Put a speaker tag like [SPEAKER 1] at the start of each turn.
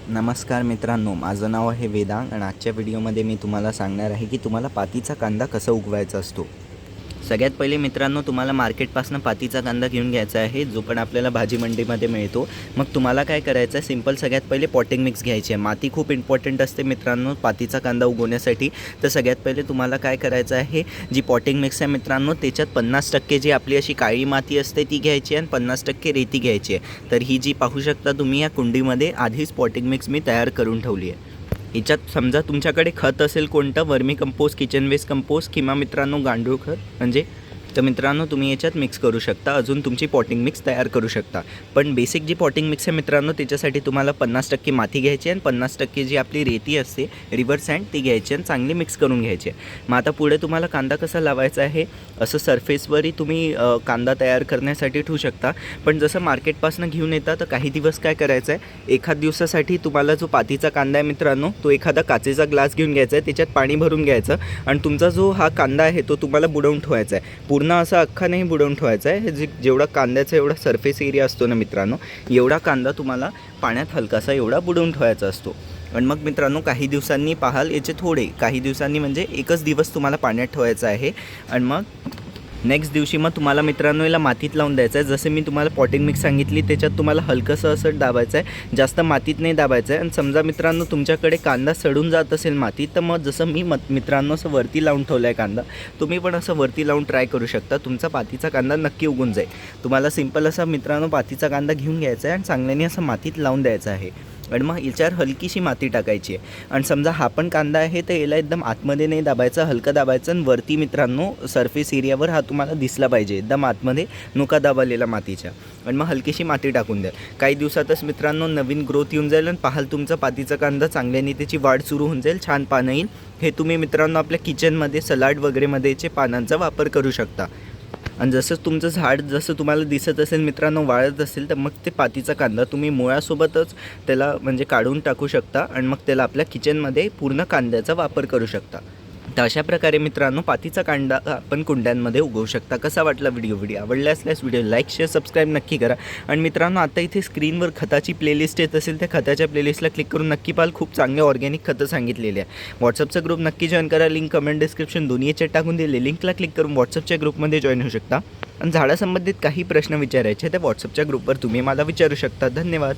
[SPEAKER 1] नमस्कार मित्रांनो, माझं नाव आहे वेदांग आणि आजच्या व्हिडिओमध्ये मी तुम्हाला सांगणार आहे की तुम्हाला पातीचा कांदा कसा उगवायचा असतो। सगळ्यात पहिले मित्रांनो, तुम्हाला मार्केटपासून पातीचा कांदा घेऊन घ्यायचा आहे, जो पण आपल्याला भाजी मंडीमध्ये मिळतो। मग तुम्हाला काय करायचं आहे, सिंपल सगळ्यात पहिले पॉटिंग मिक्स घ्यायची आहे। माती खूप इम्पॉर्टंट असते मित्रांनो पातीचा कांदा उगवण्यासाठी। तर सगळ्यात पहिले तुम्हाला काय करायचं आहे, जी पॉटिंग मिक्स आहे मित्रांनो, त्याच्यात 50% जी आपली अशी काळी माती असते ती घ्यायची आणि 50% रेती घ्यायची आहे। तर ही जी पाहू शकता तुम्ही या कुंडीमध्ये आधीच पॉटिंग मिक्स मी तयार करून ठेवली आहे। याच्यात समजा तुमच्याकडे खत असेल कोणतं, वर्मी कंपोस्ट, किचन वेस्ट कंपोस्ट किंवा मित्रांनो गांडूळ खत म्हणजे, तर मित्रांनो तुम्ही याच्यात मिक्स करू शकता, अजून तुमची पॉटिंग मिक्स तयार करू शकता। पण बेसिक जी पॉटिंग मिक्स आहे मित्रांनो, त्याच्यासाठी तुम्हाला 50% माती घ्यायची आणि 50% जी आपली रेती असते रिव्हर सँड ती घ्यायची आणि चांगली मिक्स करून घ्यायची। मग आता पुढे तुम्हाला कांदा कसा लावायचा आहे, असं सरफेसवरही तुम्ही कांदा तयार करण्यासाठी ठेवू शकता। पण जसं मार्केटपासून घेऊन येता तर काही दिवस काय करायचं आहे, एखाद दिवसासाठी तुम्हाला जो पातीचा कांदा आहे मित्रांनो, तो एखादा काचेचा ग्लास घेऊन घ्यायचा आहे, त्याच्यात पाणी भरून घ्यायचं आणि तुमचा जो हा कांदा आहे तो तुम्हाला बुडवून ठेवायचा आहे। पूर्ण असा अख्खा नाही बुडवून ठेवायचा आहे, जेवढा कांद्याचा एवढा सरफेस एरिया असतो ना मित्रांनो, एवढा कांदा तुम्हाला पाण्यात हलकासा एवढा बुडवून ठेवायचा असतो। आणि मग मित्रांनो काही दिवसांनी पाहाल याचे थोडे, काही दिवसांनी म्हणजे एकच दिवस तुम्हाला पाण्यात ठेवायचं आहे आणि मग नेक्स्ट दिवशी मग तुम्हाला मित्रांनो याला मातीत लावून द्यायचं आहे। जसे मी तुम्हाला पॉटिंग मिक्स सांगितली त्याच्यात तुम्हाला हलकंसं असं दाबायचं आहे, जास्त मातीत नाही दाबायचं आहे। आणि समजा मित्रांनो तुमच्याकडे कांदा सडून जात असेल मातीत, तर मग जसं मी मित्रांनो असं वरती लावून ठेवलं आहे कांदा, तुम्ही पण असं वरती लावून ट्राय करू शकता, तुमचा पातीचा कांदा नक्की उगून जाईल। तुम्हाला सिंपल असा मित्रांनो पातीचा कांदा घेऊन घ्यायचा आहे आणि चांगल्याने असं मातीत लावून द्यायचं आहे आणि मग याच्यावर हलकीशी माती टाकायची आहे। आणि समजा हा पण कांदा आहे तर याला एकदम आतमध्ये नाही दाबायचं, हलकं दाबायचं आणि वरती मित्रांनो सरफेस एरियावर हा तुम्हाला दिसला पाहिजे, एकदम आतमध्ये नुका दाबलेला मातीच्या। आणि मग हलकीशी माती टाकून द्या, काही दिवसातच मित्रांनो नवीन ग्रोथ येऊन जाईल आणि पाहाल तुमचा पातीचा कांदा चांगल्याने त्याची वाढ सुरू होऊन जाईल, छान पानं येईल। हे तुम्ही मित्रांनो आपल्या किचनमध्ये सलाड वगैरेमध्ये याचे पानांचा वापर करू शकता। आणि जसं तुमचं झाड जसं तुम्हाला दिसत असेल मित्रांनो वाढत असेल, तर मग ते पातीचा कांदा तुम्ही मुळासोबतच त्याला म्हणजे काढून टाकू शकता आणि मग त्याला आपल्या किचनमध्ये पूर्ण कांद्याचा वापर करू शकता। तर अशा प्रकारे मित्रांनो पातीचा कांदा आपण कुंड्यांमध्ये उगवू शकता। कसा वाटला व्हिडिओ आवडला असल्यास व्हिडिओ लाईक शेअर सबस्क्राईब नक्की करा। आणि मित्रांनो आता इथे स्क्रीनवर खताची प्लेलिस्ट येत असेल, त्या खताच्या प्लेलिस्टला क्लिक करून नक्की पाहाल, खूप चांगले ऑर्गॅनिक खतं सांगितलेले आहे। व्हॉट्सअपचा ग्रुप नक्की जॉईन करा, लिंक कमेंट डिस्क्रिप्शन दोन्ही याच्यात टाकून दिले, लिंकला क्लिक करून व्हॉट्सअपच्या ग्रुपमध्ये जॉईन होऊ शकता। आणि झाडासंबंधित काही प्रश्न विचारायचे तर व्हॉट्सअपच्या ग्रुपवर तुम्ही मला विचारू शकता। धन्यवाद।